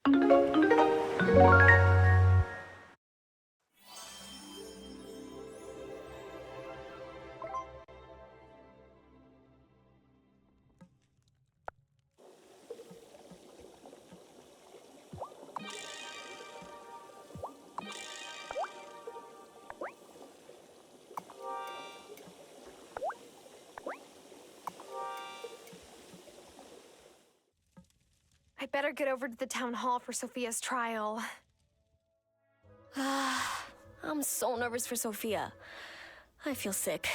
I better get over to the town hall for Sophia's trial. I'm so nervous for Sophia. I feel sick.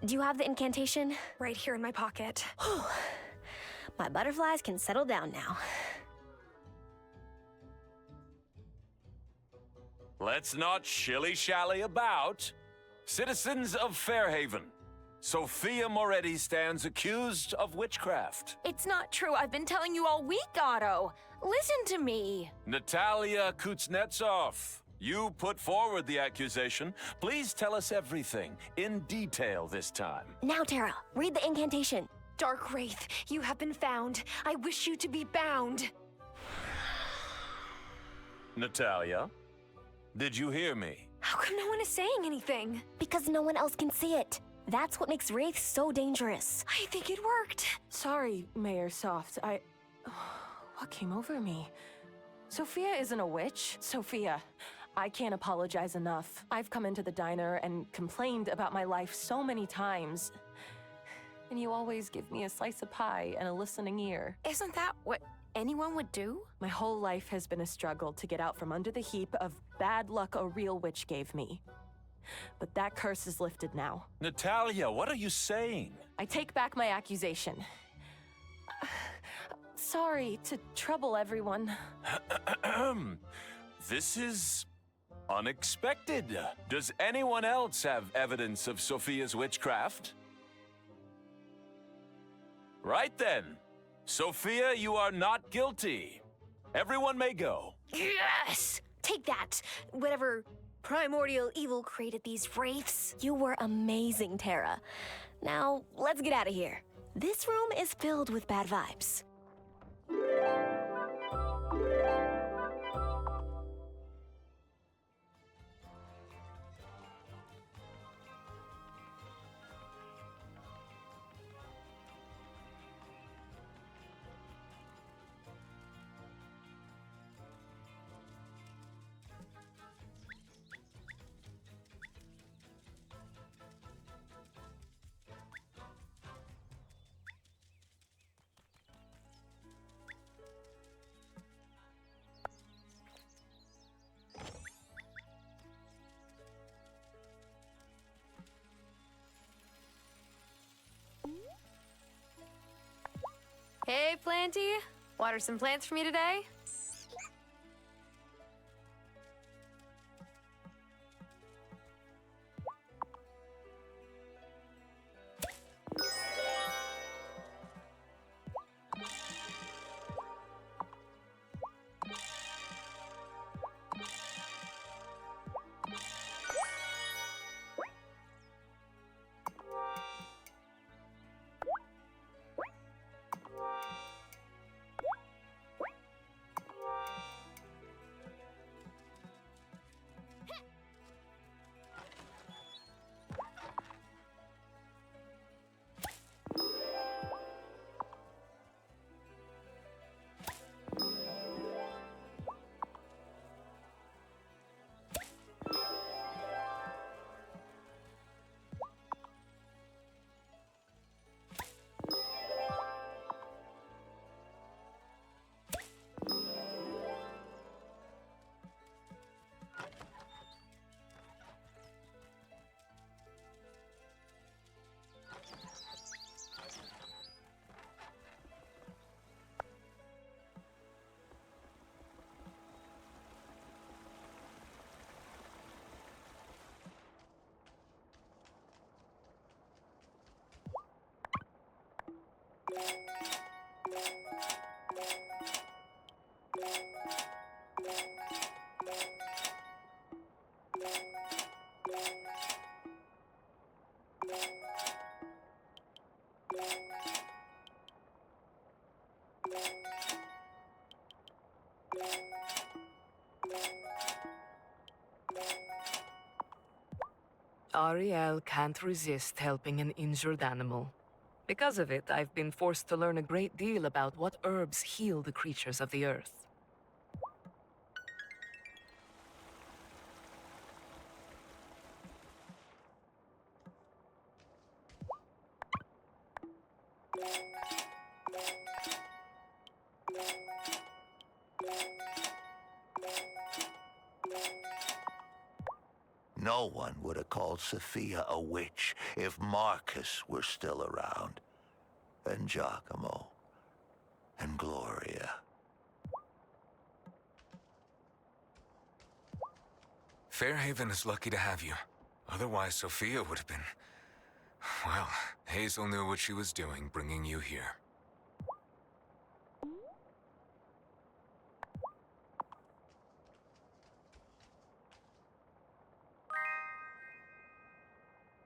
Do you have the incantation? Right here in my pocket. My butterflies can settle down now. Let's not shilly-shally about. Citizens of Fairhaven, Sophia Moretti stands accused of witchcraft. It's not true. I've been telling you all week, Otto. Listen to me. Natalia Kuznetsov, you put forward the accusation. Please tell us everything, in detail this time. Now, Tara, read the incantation. Dark Wraith, you have been found. I wish you to be bound. Natalia, did you hear me? How come no one is saying anything? Because no one else can see it. That's what makes wraiths so dangerous. I think it worked. Sorry, Mayor Soft. What came over me? Sophia isn't a witch. Sophia, I can't apologize enough. I've come into the diner and complained about my life so many times. And you always give me a slice of pie and a listening ear. Isn't that what anyone would do? My whole life has been a struggle to get out from under the heap of bad luck a real witch gave me. But that curse is lifted now. Natalia, what are you saying? I take back my accusation. Sorry to trouble everyone. This is unexpected. Does anyone else have evidence of Sophia's witchcraft? Right then. Sophia, you are not guilty. Everyone may go. Yes! Take that! Whatever primordial evil created these wraiths. You were amazing, Tara. Now, let's get out of here. This room is filled with bad vibes. Hey, Planty. Water some plants for me today? Ariel can't resist helping an injured animal. Because of it, I've been forced to learn a great deal about what herbs heal the creatures of the earth. No one would have called Sophia a witch if Marcus were still around. And Giacomo. And Gloria. Fairhaven is lucky to have you. Otherwise, Sophia would have been... Well, Hazel knew what she was doing, bringing you here.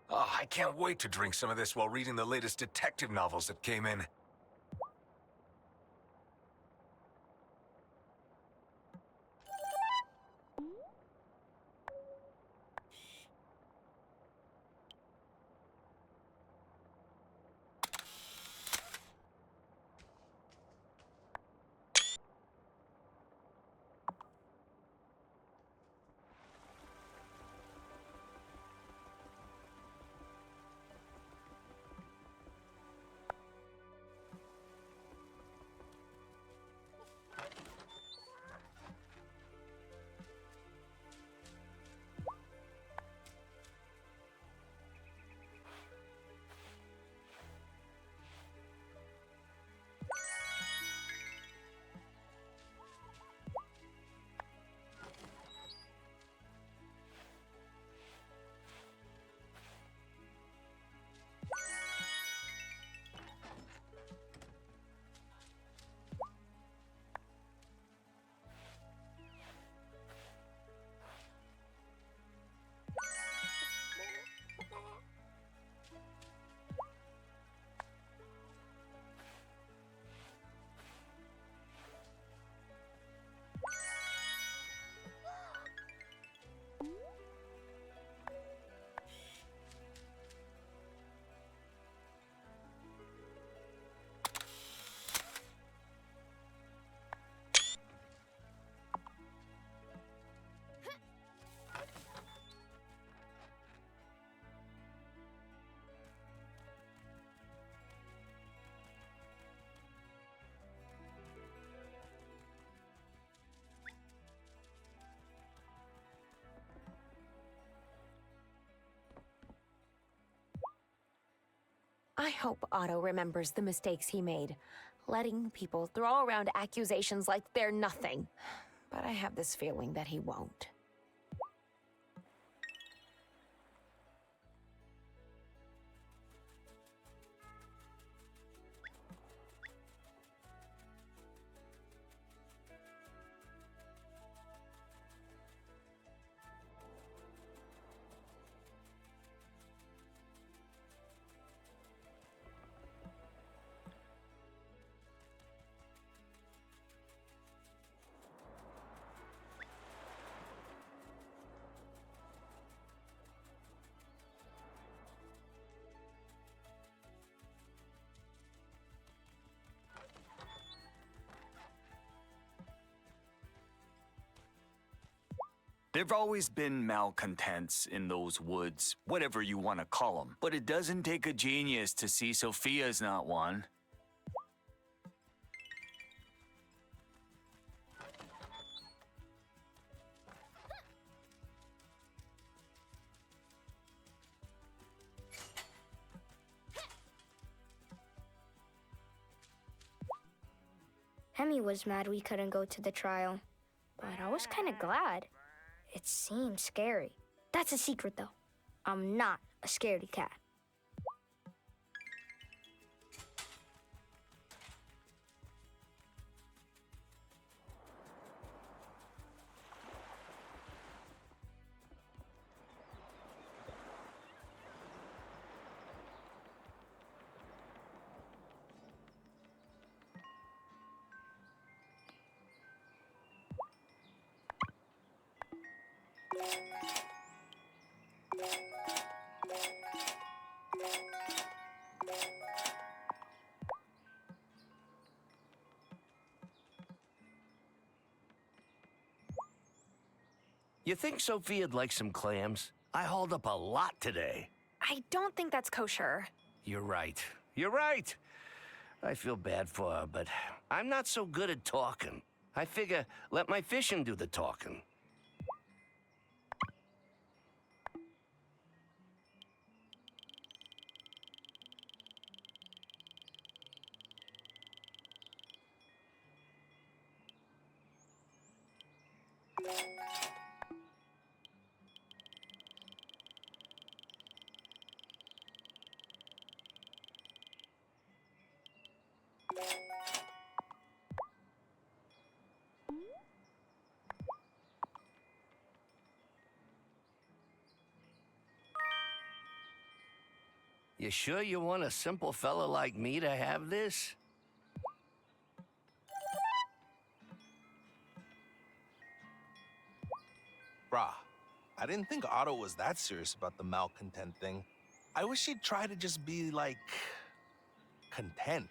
Oh, I can't wait to drink some of this while reading the latest detective novels that came in. I hope Otto remembers the mistakes he made, letting people throw around accusations like they're nothing. But I have this feeling that he won't. There've always been malcontents in those woods, whatever you want to call them. But it doesn't take a genius to see Sophia's not one. Hemi was mad we couldn't go to the trial, but I was kind of glad. It seemed scary. That's a secret, though. I'm not a scaredy cat. You think Sophia'd like some clams? I hauled up a lot today. I don't think that's kosher. You're right. You're right. I feel bad for her, but I'm not so good at talking. I figure let my fishing do the talking. You sure you want a simple fella like me to have this? Brah, I didn't think Otto was that serious about the malcontent thing. I wish he'd try to just be, like, content.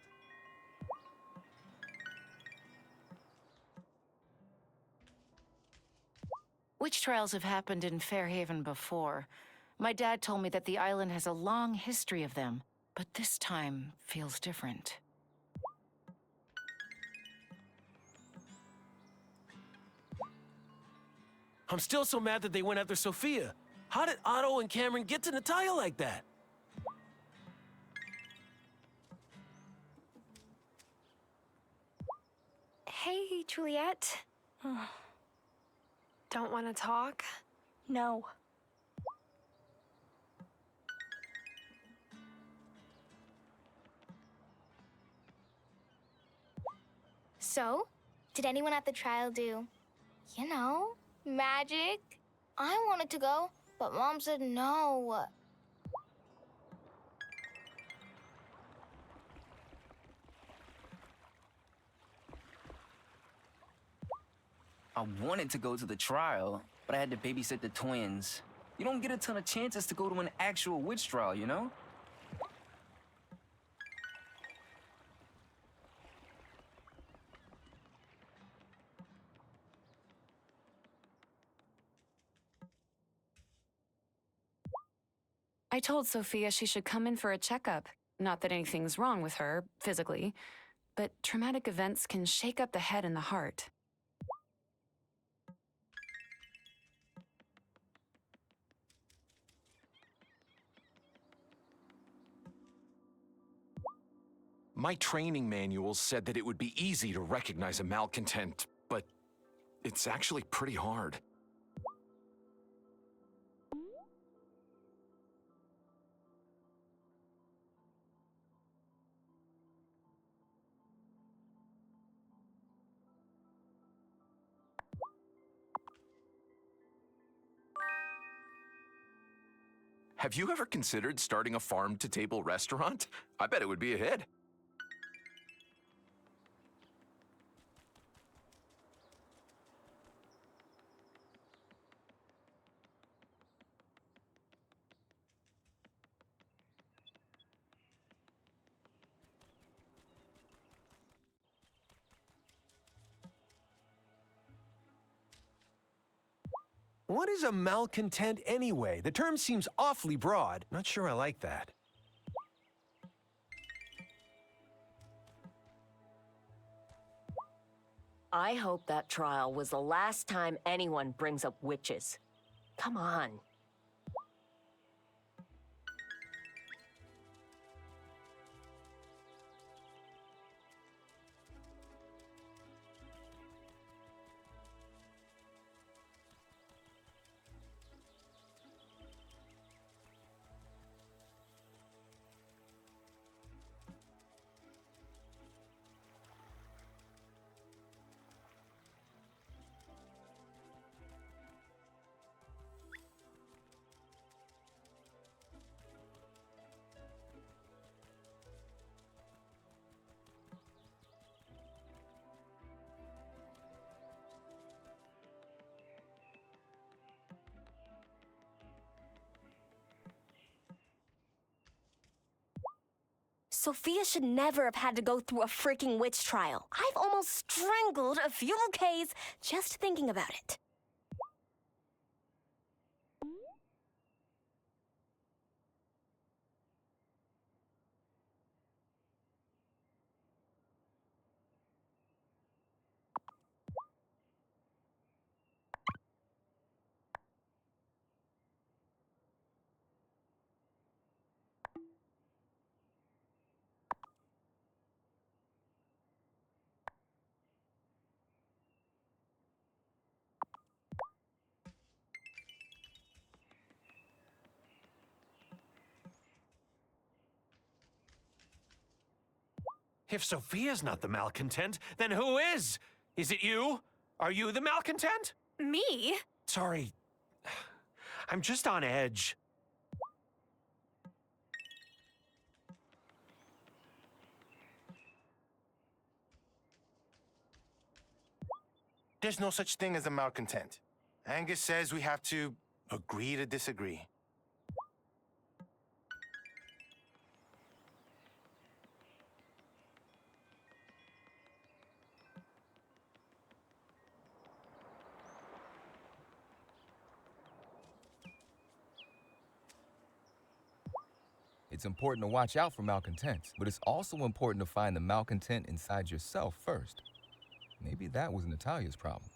Witch trials have happened in Fairhaven before. My dad told me that the island has a long history of them, but this time feels different. I'm still so mad that they went after Sophia. How did Otto and Cameron get to Natalia like that? Hey, Juliet. Don't want to talk? No. So, did anyone at the trial do, magic? I wanted to go, but Mom said no. I wanted to go to the trial, but I had to babysit the twins. You don't get a ton of chances to go to an actual witch trial, you know? I told Sophia she should come in for a checkup. Not that anything's wrong with her, physically, but traumatic events can shake up the head and the heart. My training manual said that it would be easy to recognize a malcontent, but it's actually pretty hard. Have you ever considered starting a farm-to-table restaurant? I bet it would be a hit. What is a malcontent anyway? The term seems awfully broad. Not sure I like that. I hope that trial was the last time anyone brings up witches. Come on. Sophia should never have had to go through a freaking witch trial. I've almost strangled a few bouquets just thinking about it. If Sophia's not the malcontent, then who is? Is it you? Are you the malcontent? Me? Sorry. I'm just on edge. There's no such thing as a malcontent. Angus says we have to agree to disagree. It's important to watch out for malcontents, but it's also important to find the malcontent inside yourself first. Maybe that was Natalia's problem.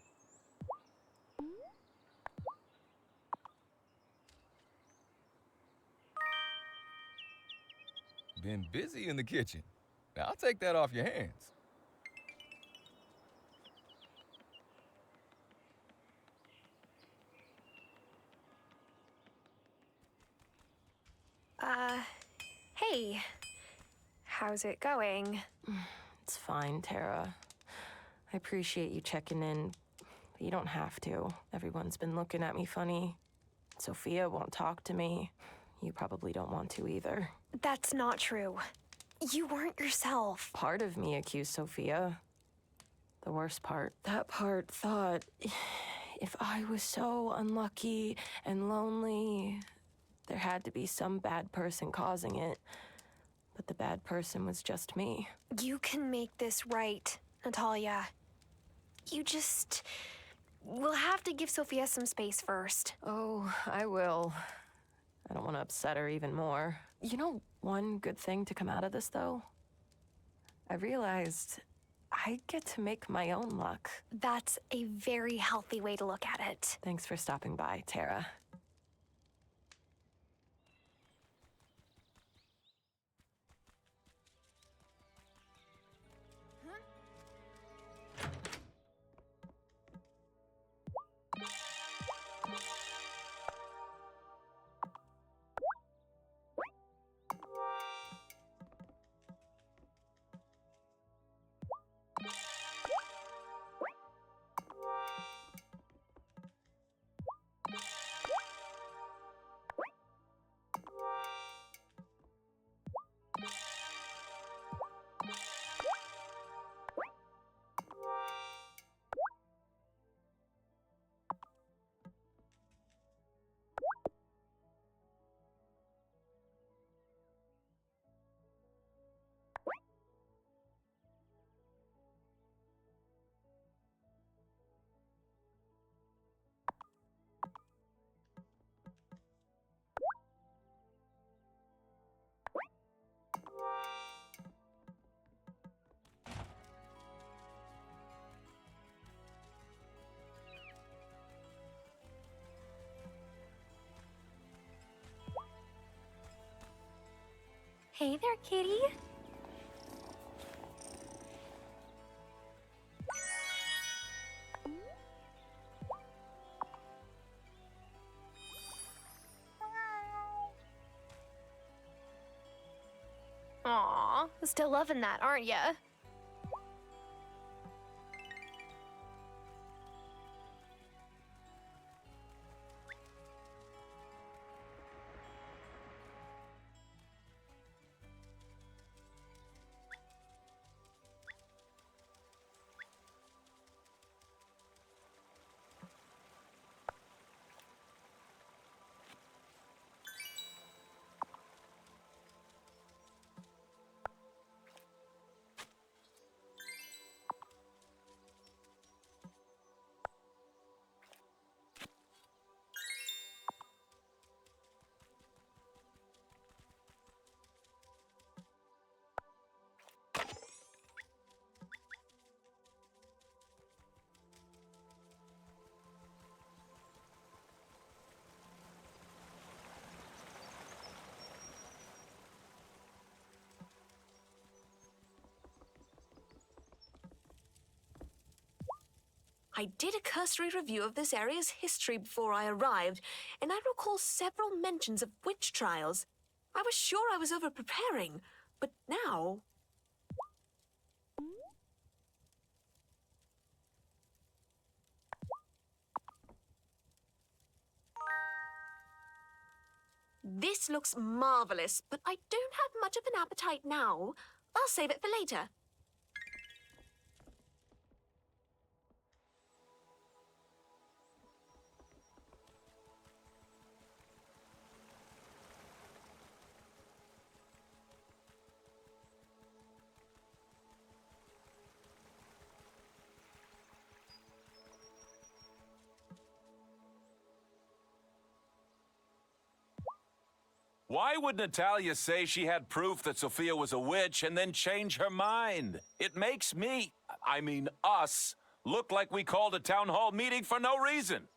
Been busy in the kitchen. Now, I'll take that off your hands. Hey. How's it going? It's fine, Tara. I appreciate you checking in, but you don't have to. Everyone's been looking at me funny. Sophia won't talk to me. You probably don't want to either. That's not true. You weren't yourself. Part of me accused Sophia. The worst part. That part thought, if I was so unlucky and lonely, there had to be some bad person causing it. But the bad person was just me. You can make this right, Natalia. You just... We'll have to give Sophia some space first. Oh, I will. I don't want to upset her even more. You know one good thing to come out of this, though? I realized I get to make my own luck. That's a very healthy way to look at it. Thanks for stopping by, Tara. Hey there, kitty. Aw, still loving that, aren't ya? I did a cursory review of this area's history before I arrived, and I recall several mentions of witch trials. I was sure I was over-preparing, but now... This looks marvelous, but I don't have much of an appetite now. I'll save it for later. Why would Natalia say she had proof that Sophia was a witch and then change her mind? It makes me, I mean us, look like we called a town hall meeting for no reason.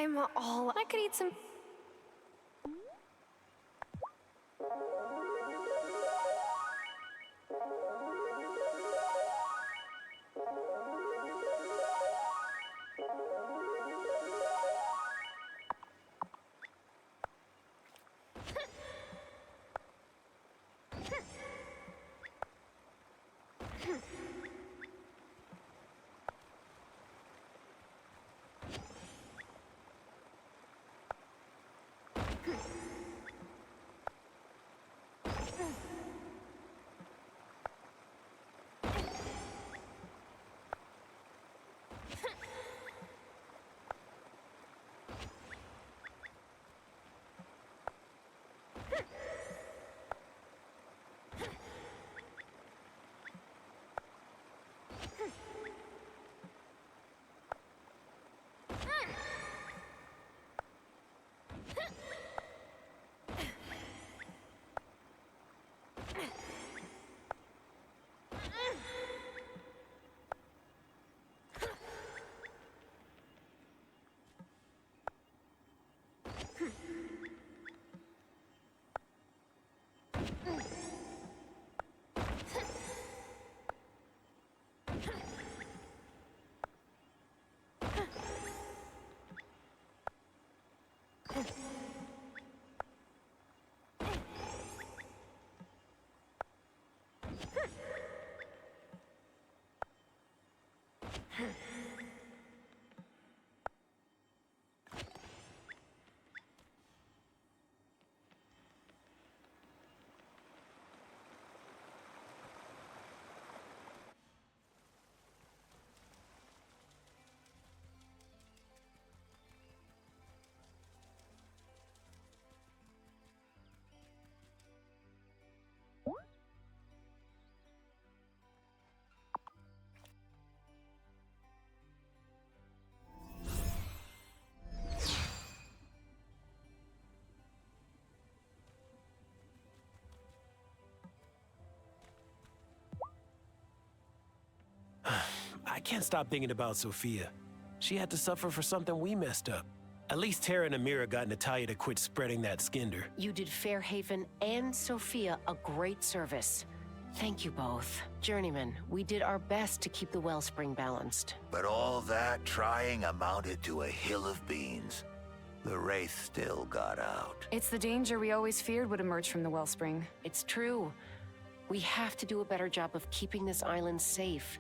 I'm all... I could eat some... I can't stop thinking about Sophia. She had to suffer for something we messed up. At least Tara and Amira got Natalia to quit spreading that skinder. You did Fairhaven and Sophia a great service. Thank you both. Journeyman, we did our best to keep the wellspring balanced. But all that trying amounted to a hill of beans. The Wraith still got out. It's the danger we always feared would emerge from the wellspring. It's true. We have to do a better job of keeping this island safe.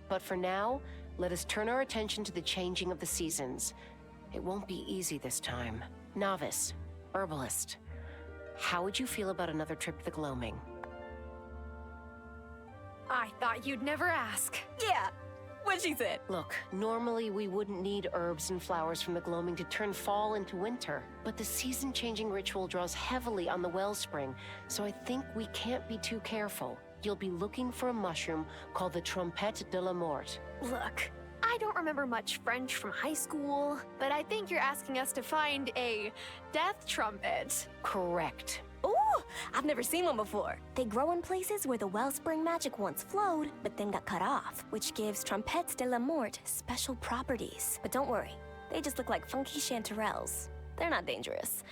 But for now, let us turn our attention to the changing of the seasons. It won't be easy this time. Novice, herbalist, how would you feel about another trip to the gloaming? I thought you'd never ask. Yeah, what she said. Look, normally we wouldn't need herbs and flowers from the gloaming to turn fall into winter. But the season-changing ritual draws heavily on the wellspring, so I think we can't be too careful. You'll be looking for a mushroom called the Trompette de la Mort. Look, I don't remember much French from high school, but I think you're asking us to find a death trumpet. Correct. Ooh, I've never seen one before. They grow in places where the wellspring magic once flowed, but then got cut off, which gives Trompettes de la Mort special properties. But don't worry, they just look like funky chanterelles. They're not dangerous,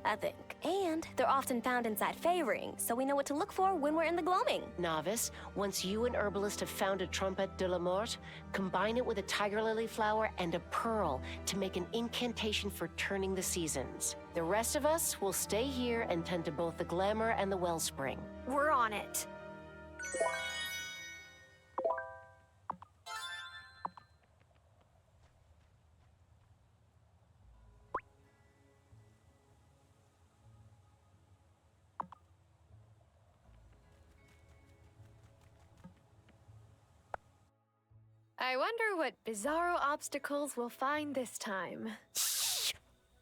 I think. And they're often found inside Fey rings, so we know what to look for when we're in the gloaming. Novice, once you and Herbalist have found a Trompette de la Mort, combine it with a tiger lily flower and a pearl to make an incantation for turning the seasons. The rest of us will stay here and tend to both the glamour and the wellspring. We're on it. I wonder what bizarro obstacles we'll find this time. Shh!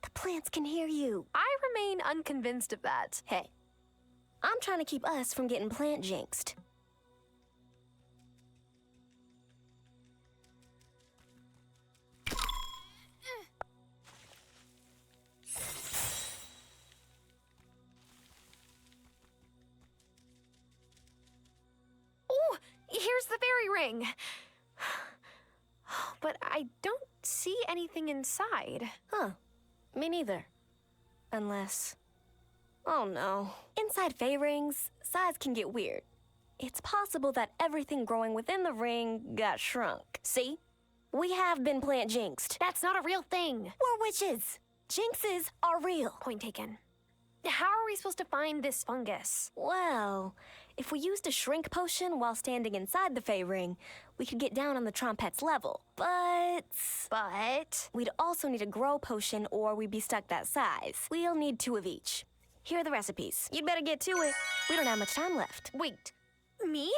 The plants can hear you. I remain unconvinced of that. Hey, I'm trying to keep us from getting plant jinxed. Ooh, here's the fairy ring. But I don't see anything inside. Huh. Me neither. Unless... Oh no. Inside Fey rings, size can get weird. It's possible that everything growing within the ring got shrunk. See? We have been plant jinxed. That's not a real thing. We're witches. Jinxes are real. Point taken. How are we supposed to find this fungus? Well, if we used a shrink potion while standing inside the Fey ring, we could get down on the Trompette's level. But we'd also need a grow potion or we'd be stuck that size. We'll need 2 of each. Here are the recipes. You'd better get to it. We don't have much time left. Wait, me?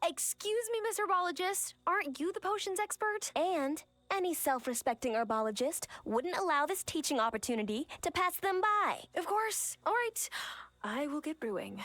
Excuse me, Miss Herbologist. Aren't you the potions expert? And any self-respecting herbologist wouldn't allow this teaching opportunity to pass them by. Of course. All right. I will get brewing.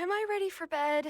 Am I ready for bed?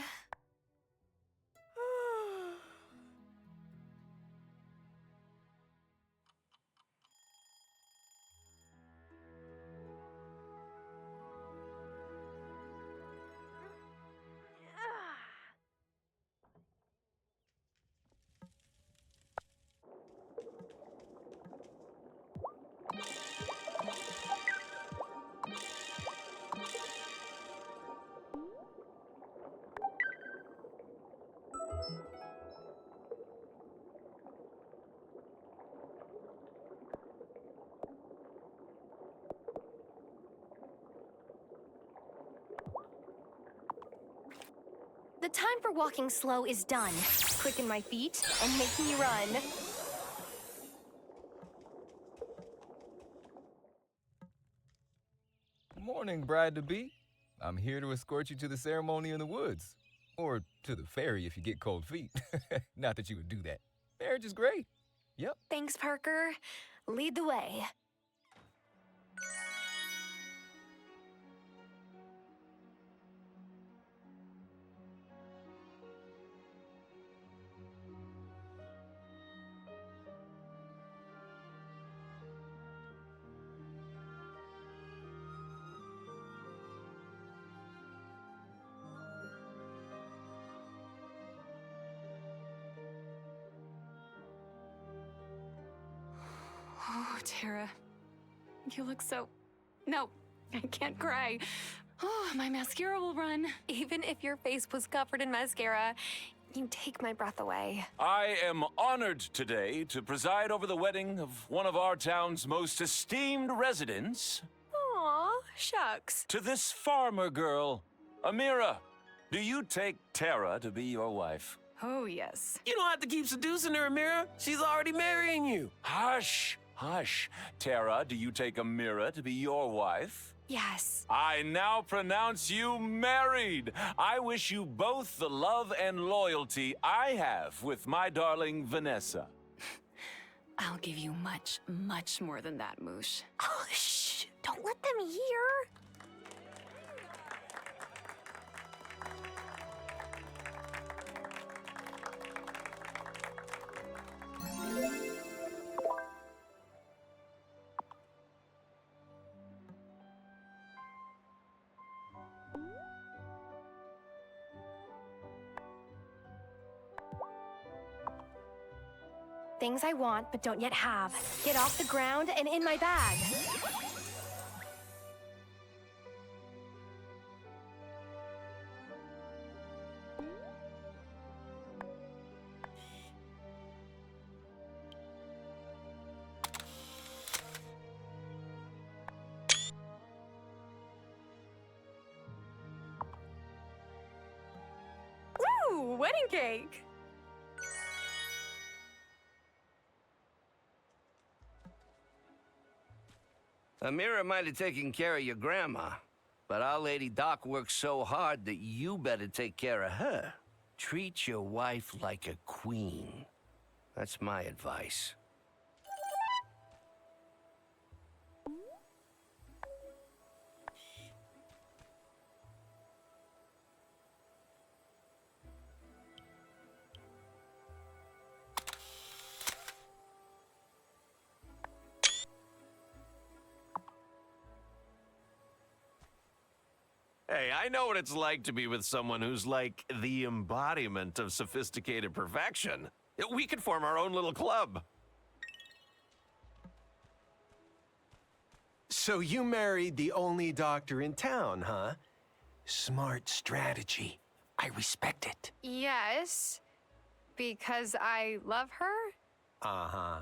The time for walking slow is done. Quicken my feet and make me run. Morning, bride-to-be. I'm here to escort you to the ceremony in the woods. Or to the ferry if you get cold feet. Not that you would do that. Marriage is great. Yep. Thanks, Parker. Lead the way. Oh, Tara. You look so... No, I can't cry. Oh, my mascara will run. Even if your face was covered in mascara, you take my breath away. I am honored today to preside over the wedding of one of our town's most esteemed residents. Aw, shucks. To this farmer girl, Amira. Do you take Tara to be your wife? Oh, yes. You don't have to keep seducing her, Amira. She's already marrying you. Hush, hush. Tara, do you take Amira to be your wife? Yes. I now pronounce you married. I wish you both the love and loyalty I have with my darling Vanessa. I'll give you much, much more than that, Moosh. Oh, shh. Don't let them hear. Things I want but don't yet have. Get off the ground and in my bag. Ooh, wedding cake! Amira might have taken care of your grandma, but our Lady Doc works so hard that you better take care of her. Treat your wife like a queen. That's my advice. Hey, I know what it's like to be with someone who's like the embodiment of sophisticated perfection. We could form our own little club. So you married the only doctor in town, huh? Smart strategy. I respect it. Yes, because I love her? Uh-huh.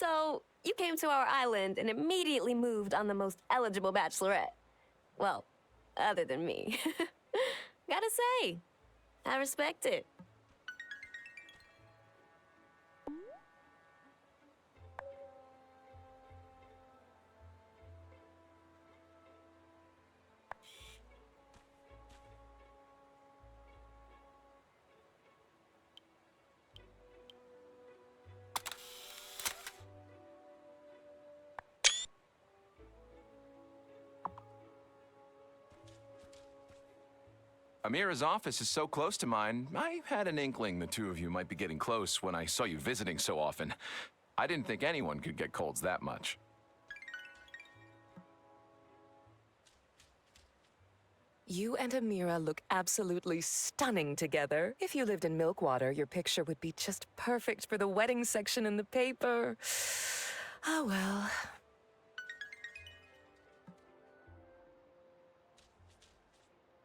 So, you came to our island and immediately moved on the most eligible bachelorette. Well, other than me. Gotta say, I respect it. Amira's office is so close to mine, I had an inkling the two of you might be getting close when I saw you visiting so often. I didn't think anyone could get colds that much. You and Amira look absolutely stunning together. If you lived in Milkwater, your picture would be just perfect for the wedding section in the paper. Oh well.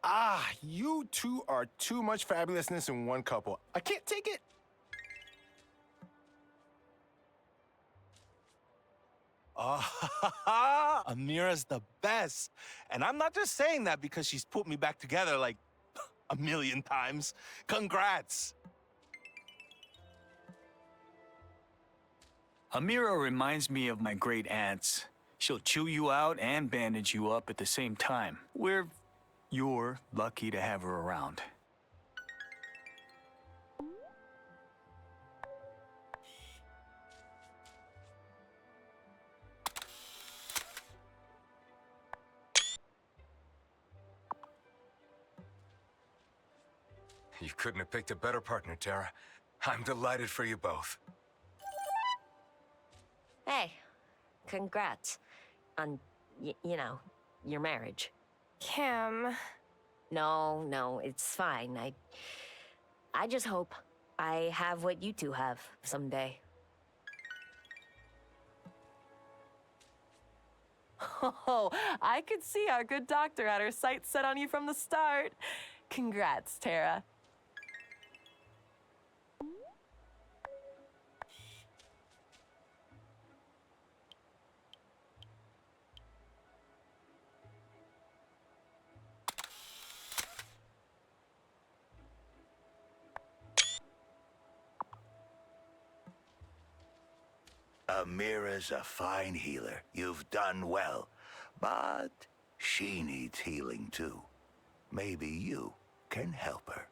Ah, you two are too much fabulousness in one couple. I can't take it. Amira's the best. And I'm not just saying that because she's put me back together like a million times. Congrats. Amira reminds me of my great aunts. She'll chew you out and bandage you up at the same time. You're lucky to have her around. You couldn't have picked a better partner, Tara. I'm delighted for you both. Hey, congrats on, you know, your marriage. Kim. No, it's fine. I just hope I have what you two have someday. Oh, I could see our good doctor had her sights set on you from the start. Congrats, Tara. Amira's a fine healer. You've done well. But she needs healing too. Maybe you can help her.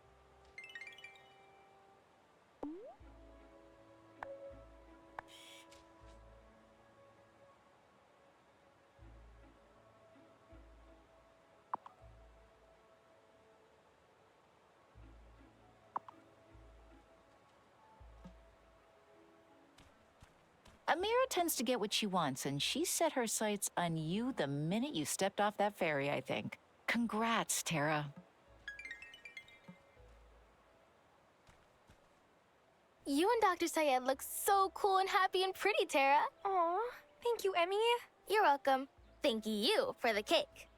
Amira tends to get what she wants, and she set her sights on you the minute you stepped off that ferry, I think. Congrats, Tara. You and Dr. Syed look so cool and happy and pretty, Tara. Aw, thank you, Emmy. You're welcome. Thank you for the cake.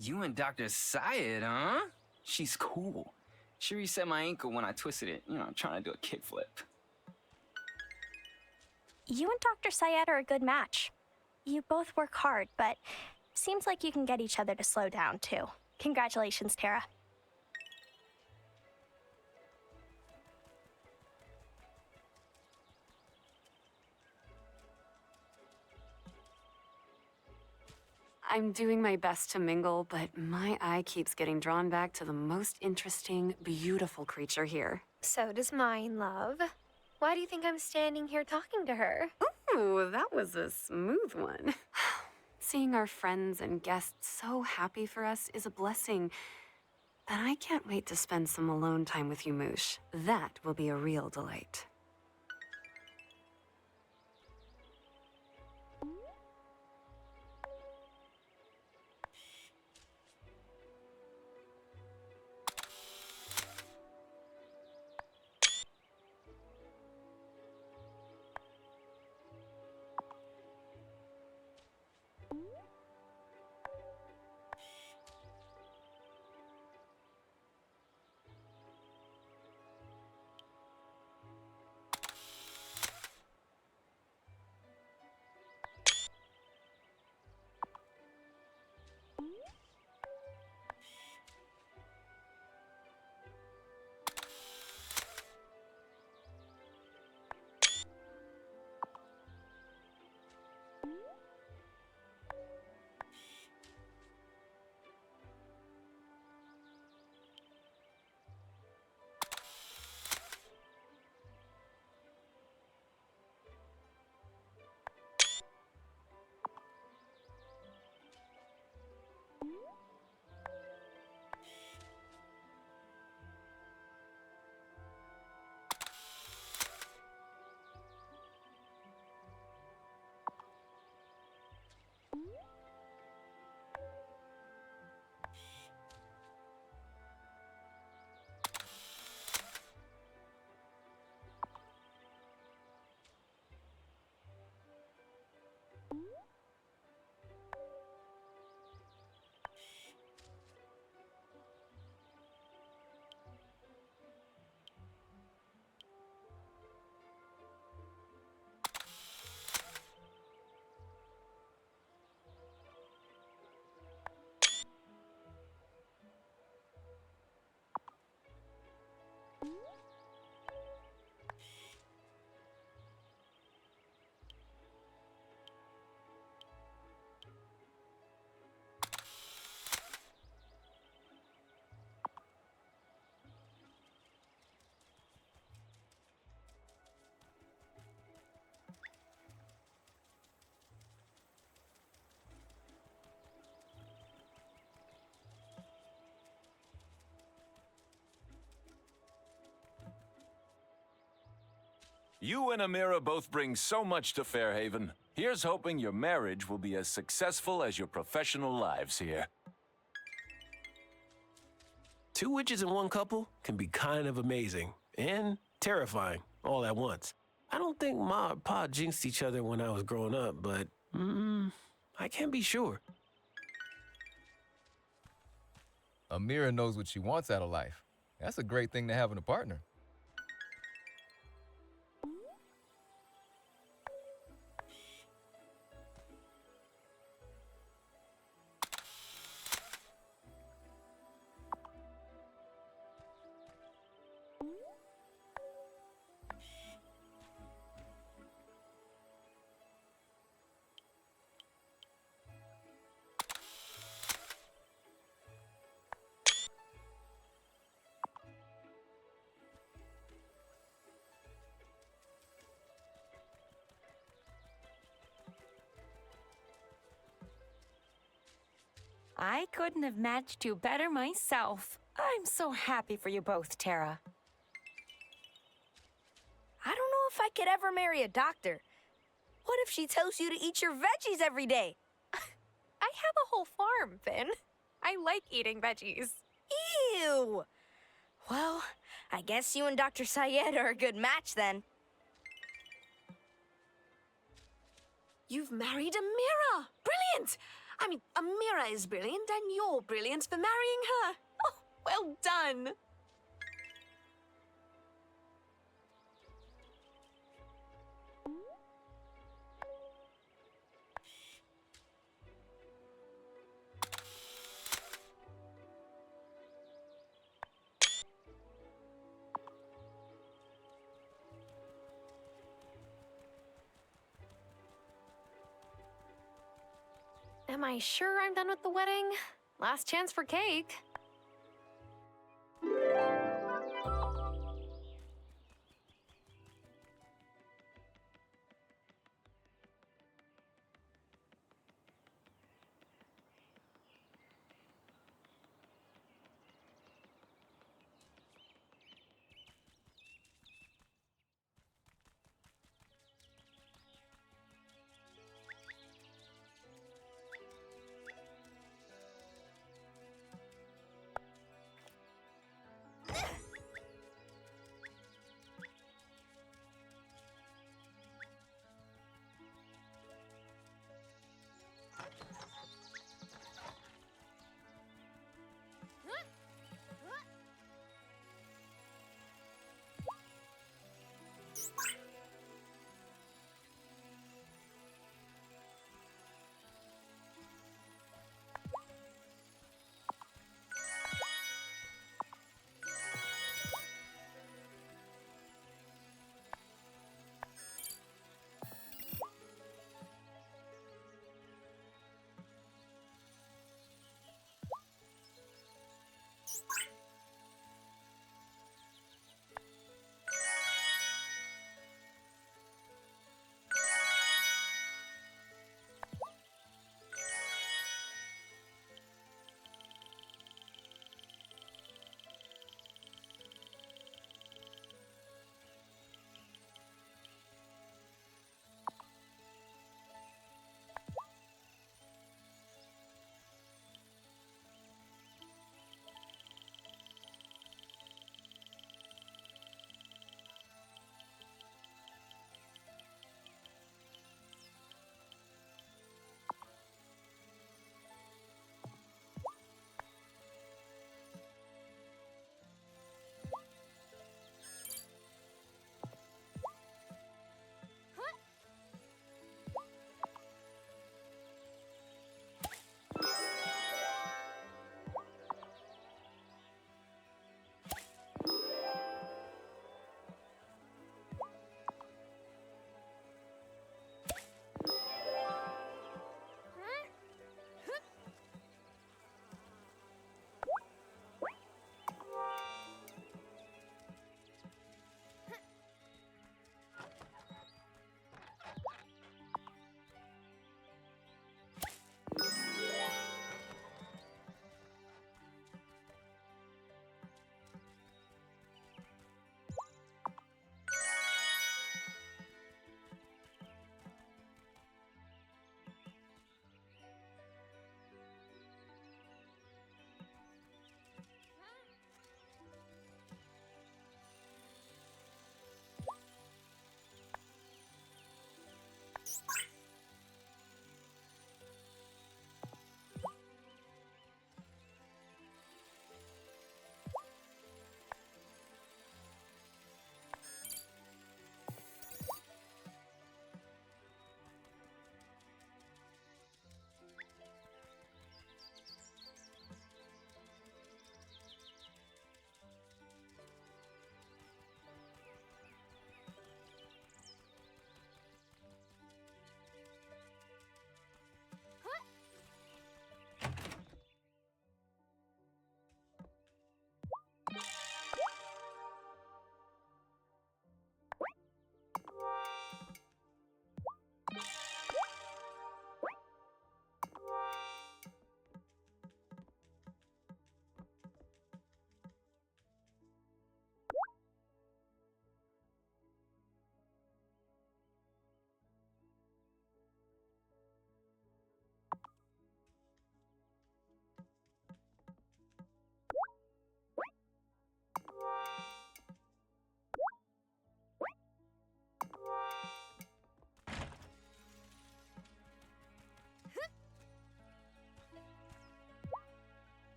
You and Dr. Syed, huh? She's cool. She reset my ankle when I twisted it. You know, I'm trying to do a kickflip. You and Dr. Syed are a good match. You both work hard, but seems like you can get each other to slow down, too. Congratulations, Tara. I'm doing my best to mingle, but my eye keeps getting drawn back to the most interesting, beautiful creature here. So does mine, love. Why do you think I'm standing here talking to her? Ooh, that was a smooth one. Seeing our friends and guests so happy for us is a blessing. But I can't wait to spend some alone time with you, Moosh. That will be a real delight. You and Amira both bring so much to Fairhaven. Here's hoping your marriage will be as successful as your professional lives here. Two witches in one couple can be kind of amazing and terrifying all at once. I don't think Ma or Pa jinxed each other when I was growing up, but I can't be sure. Amira knows what she wants out of life. That's a great thing to have in a partner. I couldn't have matched you better myself. I'm so happy for you both, Tara. I don't know if I could ever marry a doctor. What if she tells you to eat your veggies every day? I have a whole farm, Finn. I like eating veggies. Ew! Well, I guess you and Dr. Syed are a good match then. You've married Amira! Brilliant! I mean, Amira is brilliant, and you're brilliant for marrying her. Oh, well done. Am I sure I'm done with the wedding? Last chance for cake.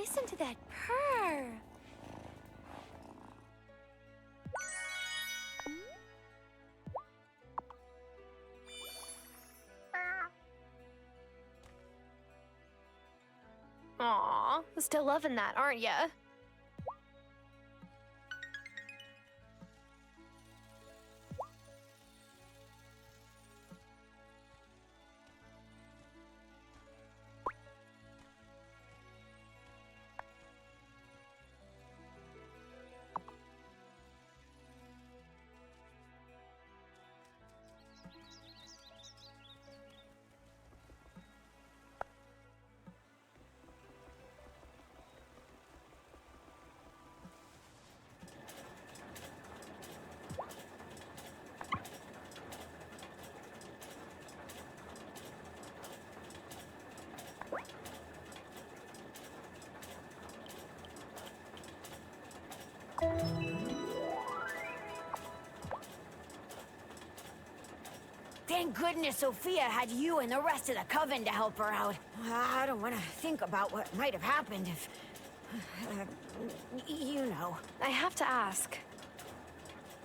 Listen to that purr. Aw, still loving that, aren't ya? Thank goodness Sophia had you and the rest of the coven to help her out. I don't want to think about what might have happened if... you know. I have to ask,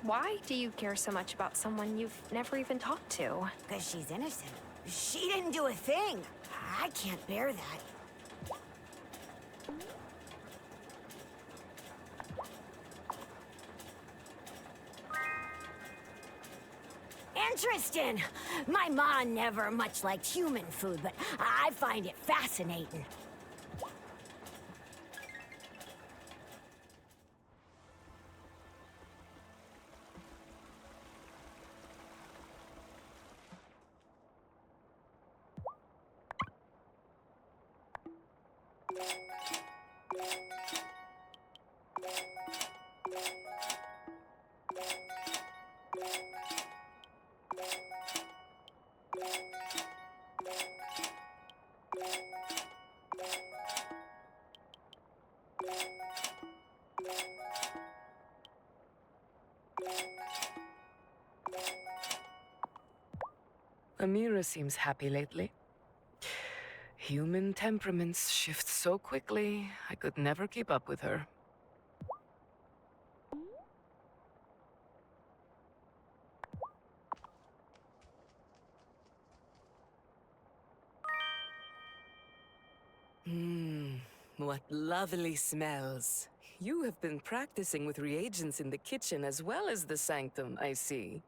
why do you care so much about someone you've never even talked to? Because she's innocent. She didn't do a thing. I can't bear that. Interesting. My ma never much liked human food, but I find it fascinating. Amira seems happy lately. Human temperaments shift so quickly, I could never keep up with her. What lovely smells. You have been practicing with reagents in the kitchen as well as the sanctum, I see.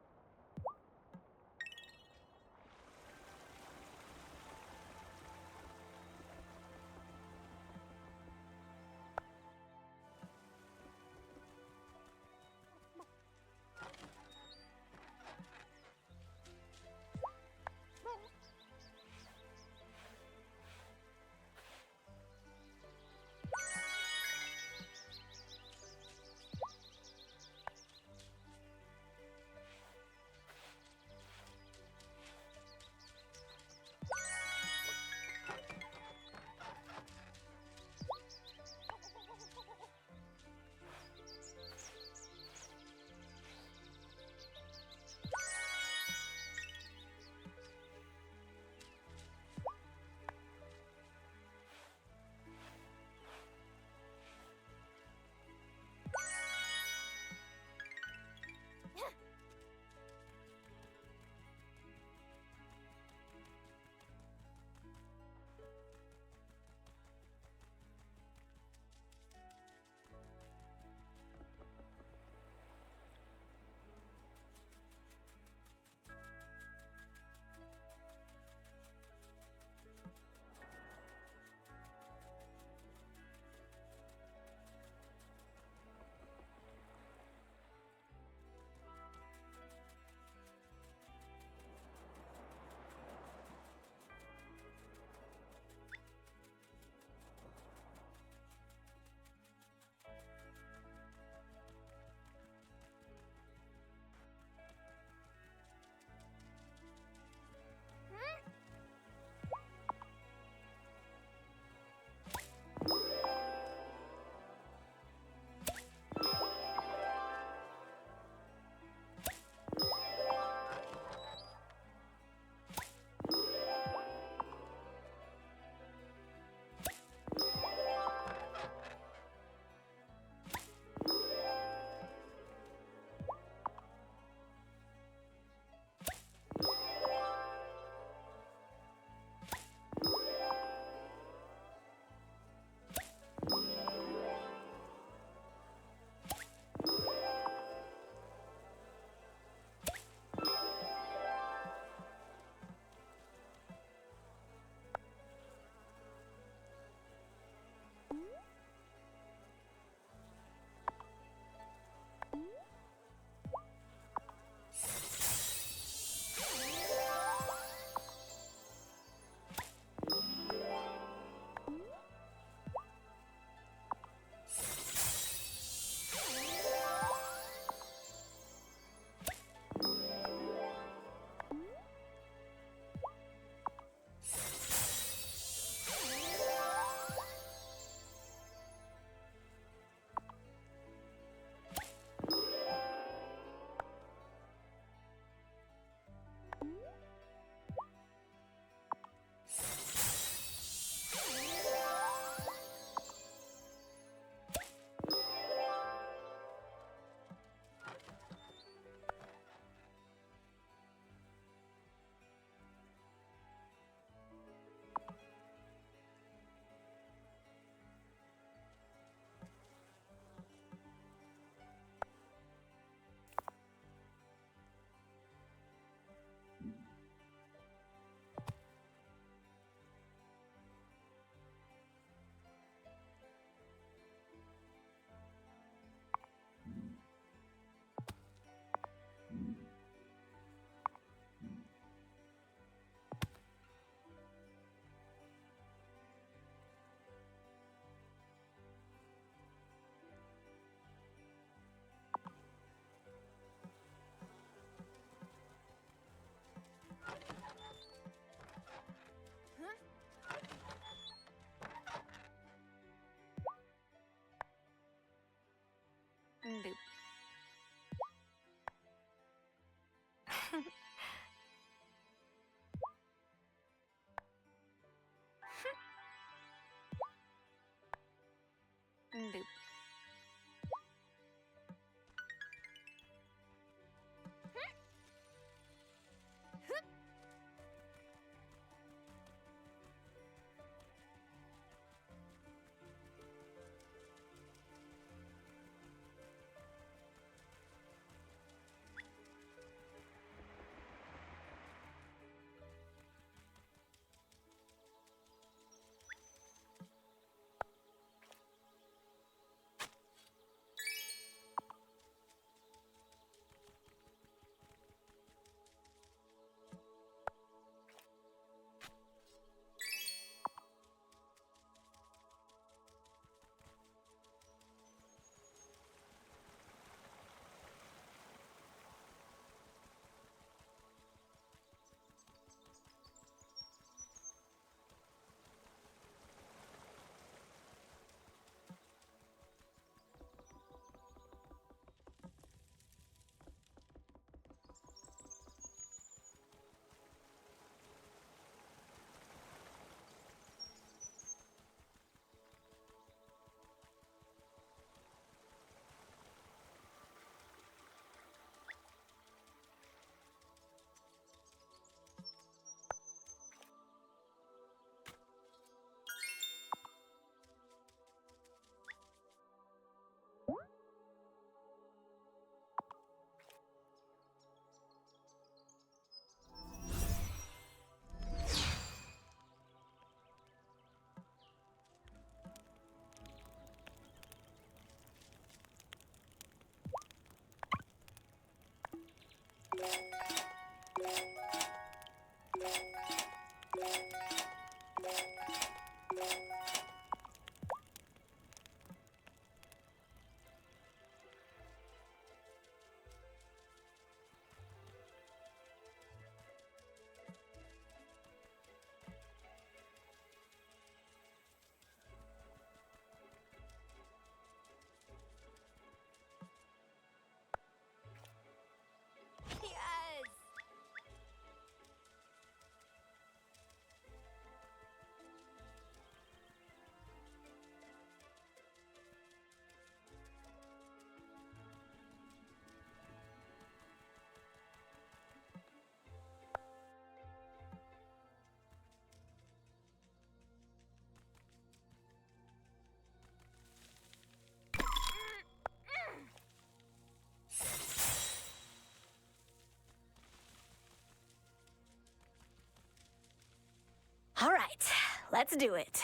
All right, let's do it.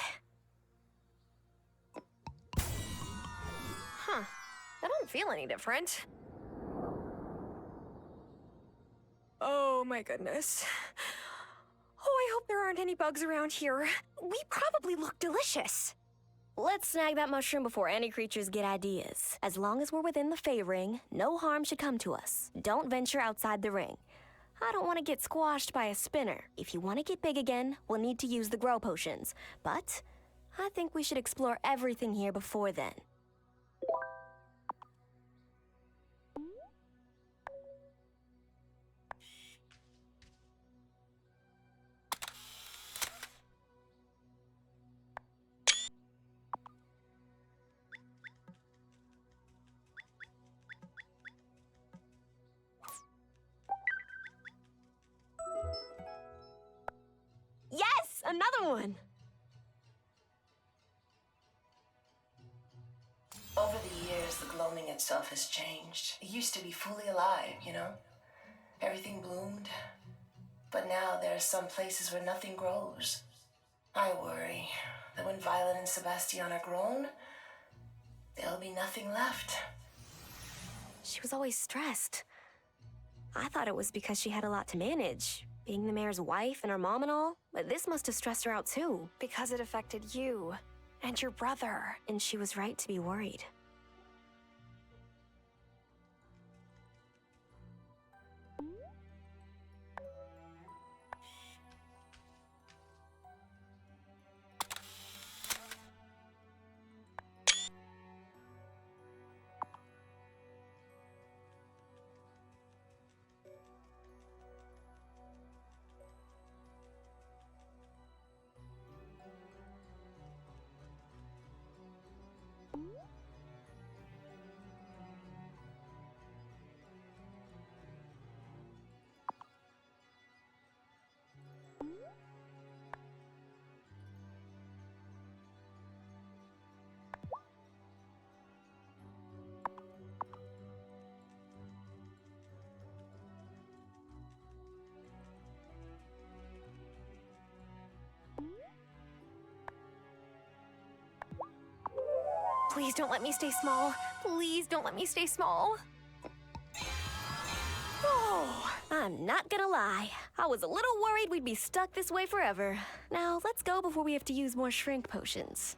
Huh. I don't feel any different. Oh my goodness. Oh, I hope there aren't any bugs around here. We probably look delicious. Let's snag that mushroom before any creatures get ideas. As long as we're within the Fey ring, no harm should come to us. Don't venture outside the ring. I don't want to get squashed by a spinner. If you want to get big again, we'll need to use the grow potions. But I think we should explore everything here before then. Yes! Another one! Over the years, the gloaming itself has changed. It used to be fully alive, you know? Everything bloomed. But now there are some places where nothing grows. I worry that when Violet and Sebastian are grown, there'll be nothing left. She was always stressed. I thought it was because she had a lot to manage, being the mayor's wife and her mom and all, but this must have stressed her out too. Because it affected you and your brother. And she was right to be worried. Please don't let me stay small. Please don't let me stay small. Oh, I'm not gonna lie. I was a little worried we'd be stuck this way forever. Now, let's go before we have to use more shrink potions.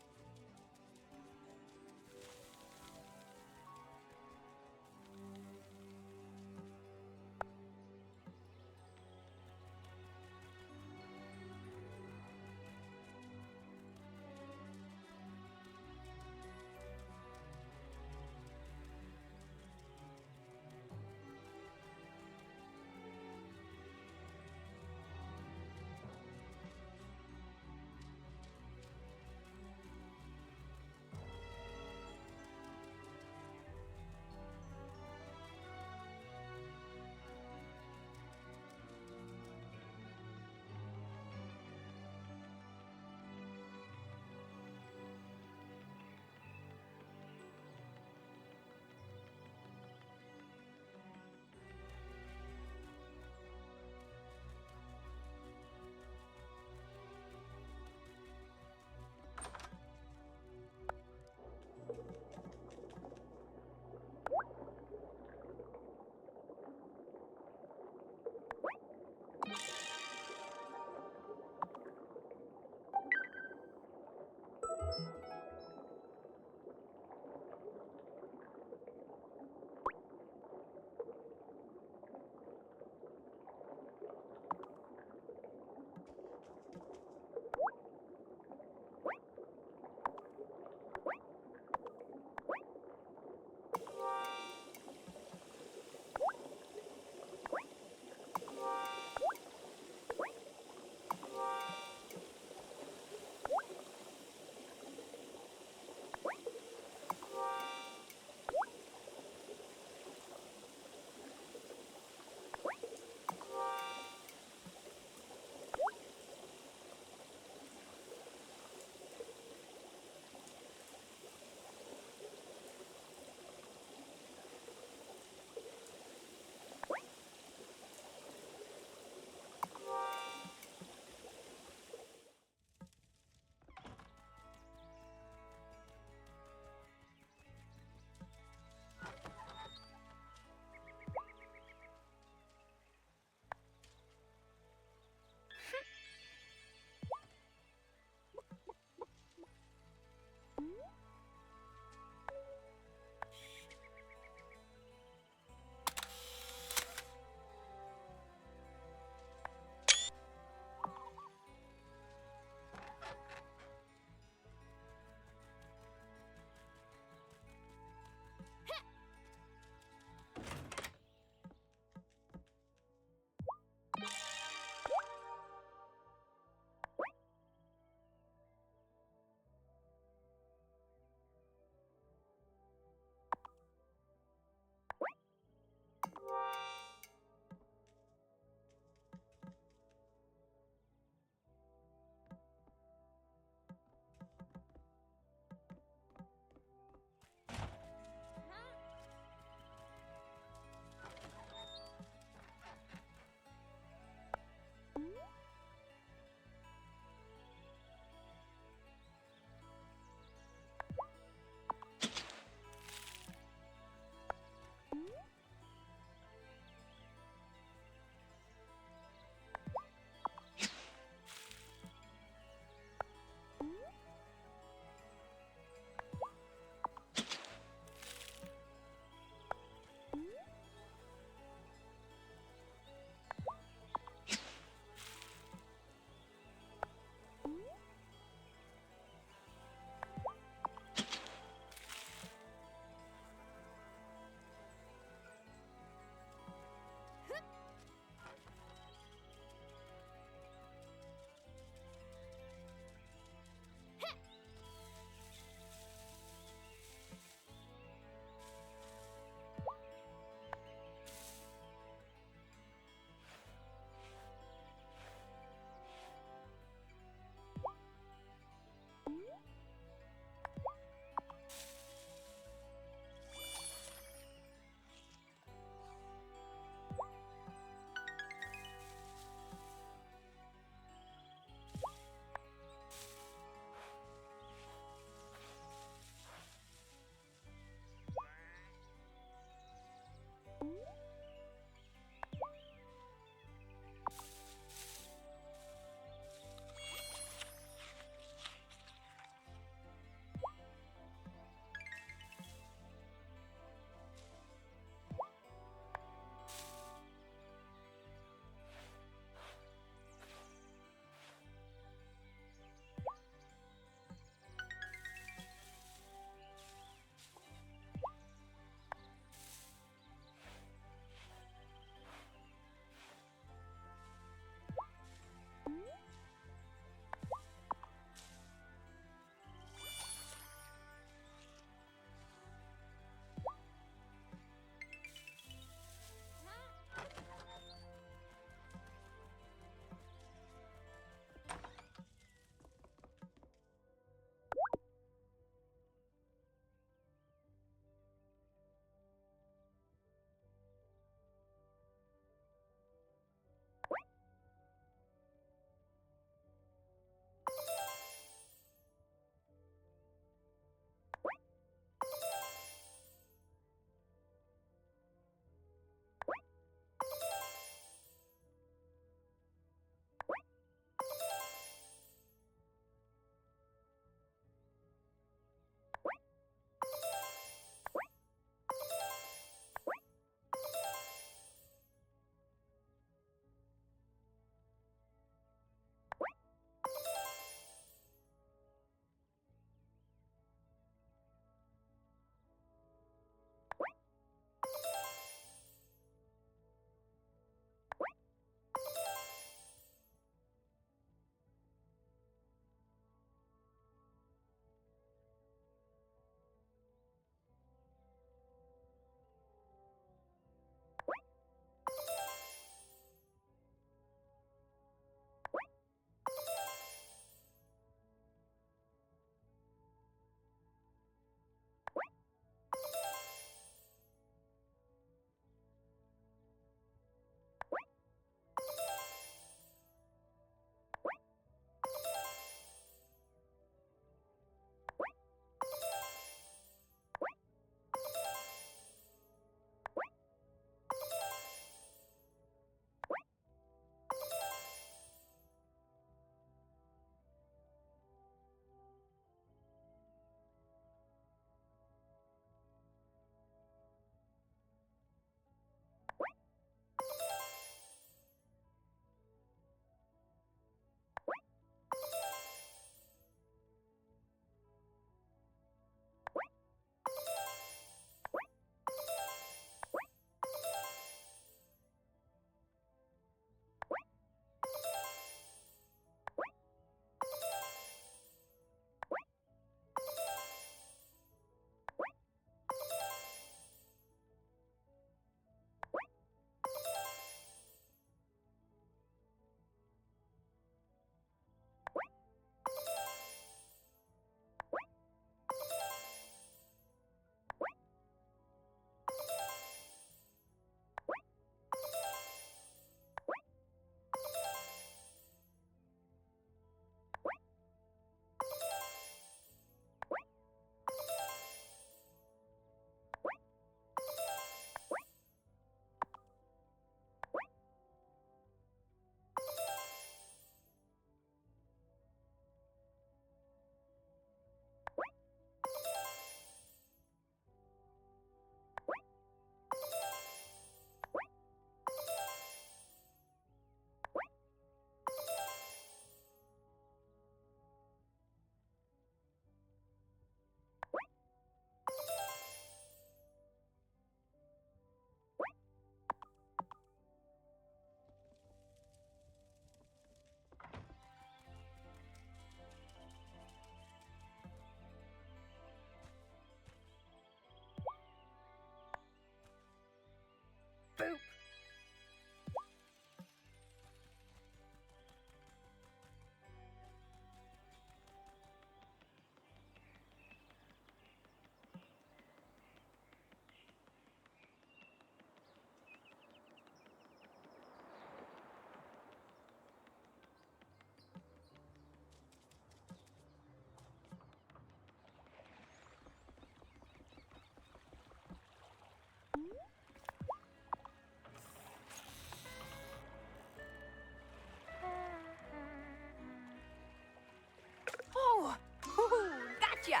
Oh! Woohoo! Gotcha!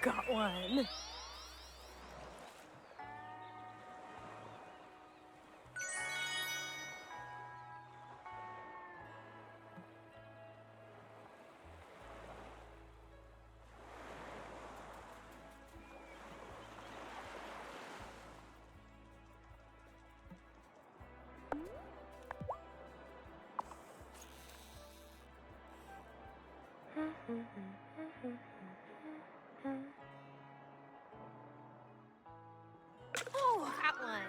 Got one. Oh, that one.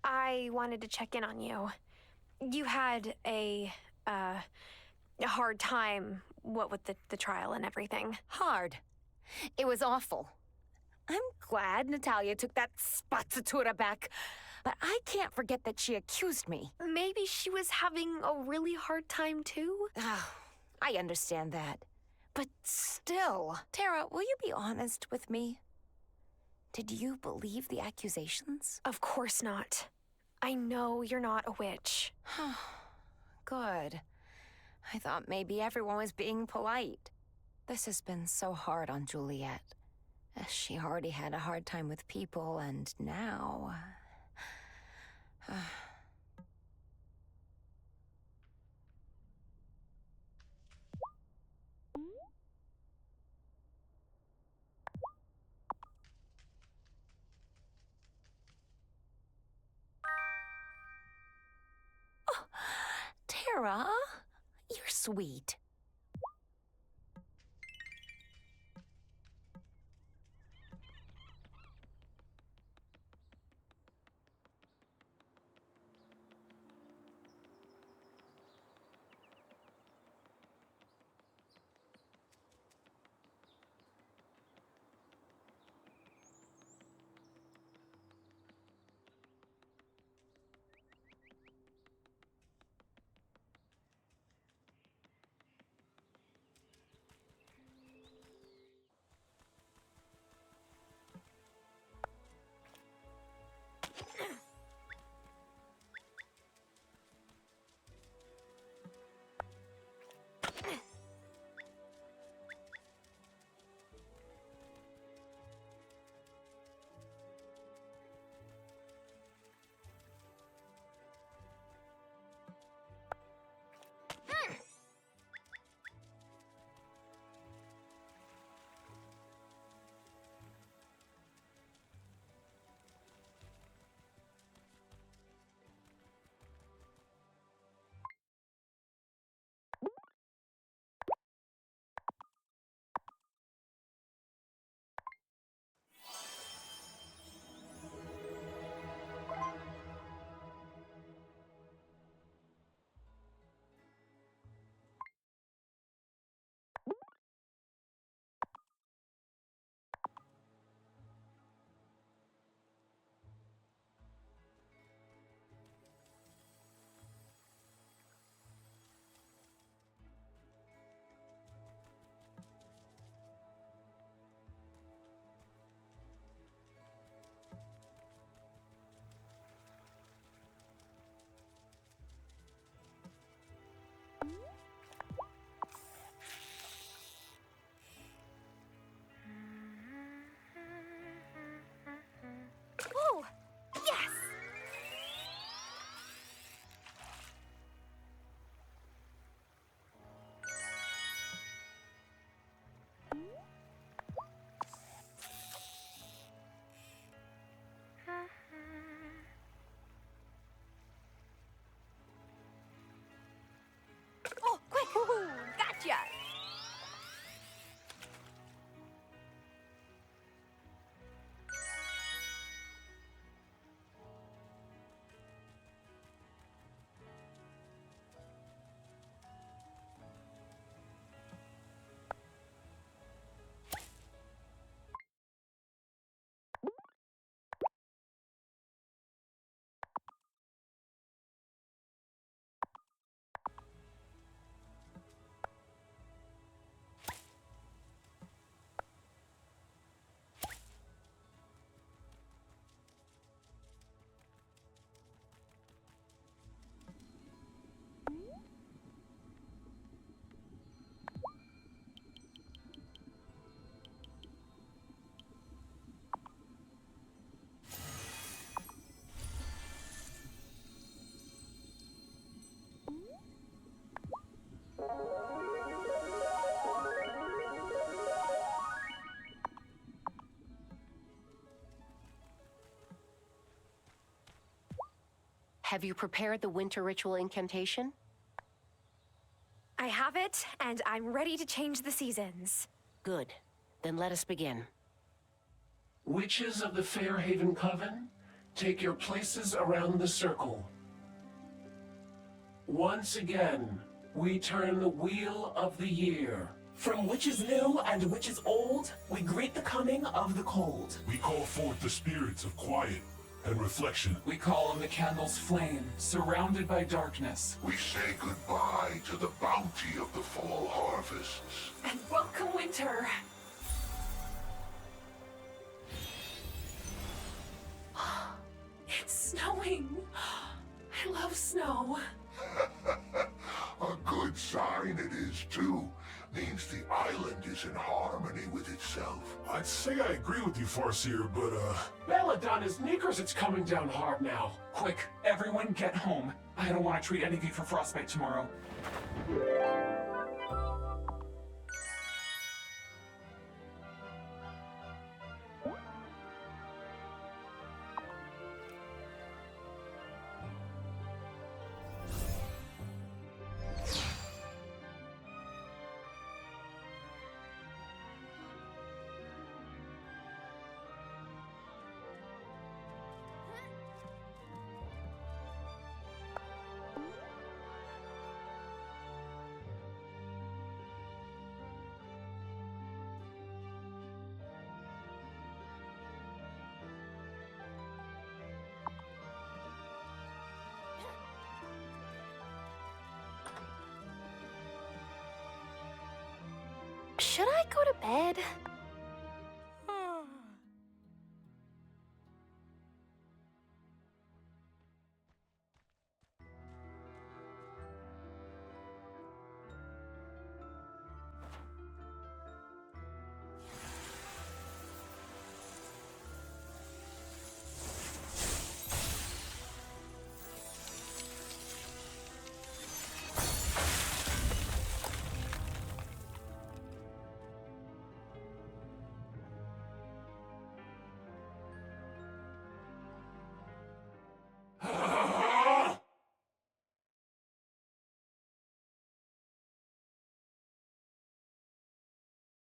I wanted to check in on you. You had a hard time, what with the trial and everything. Hard. It was awful. I'm glad Natalia took that spazzatura back, but I can't forget that she accused me. Maybe she was having a really hard time too? I understand that. But still, Tara, will you be honest with me? Did you believe the accusations? Of course not. I know you're not a witch. Good. I thought maybe everyone was being polite. This has been so hard on Juliet. She already had a hard time with people, and now... Tara, you're sweet. Whoa! Yes! Oh, quick! Gotcha! Have you prepared the winter ritual incantation? I have it, and I'm ready to change the seasons. Good. Then let us begin. Witches of the Fairhaven Coven, take your places around the circle. Once again, we turn the wheel of the year. From witches new and witches old, we greet the coming of the cold. We call forth the spirits of quiet and reflection. We call on the candle's flame, surrounded by darkness. We say goodbye to the bounty of the fall harvests. And welcome winter. It's snowing. I love snow. A good sign it is, too. Means the island is in harmony with itself. I'd say I agree with you, Farseer, but, Belladonna's knickers, it's coming down hard now. Quick, everyone get home. I don't want to treat any of you for frostbite tomorrow. Should I go to bed?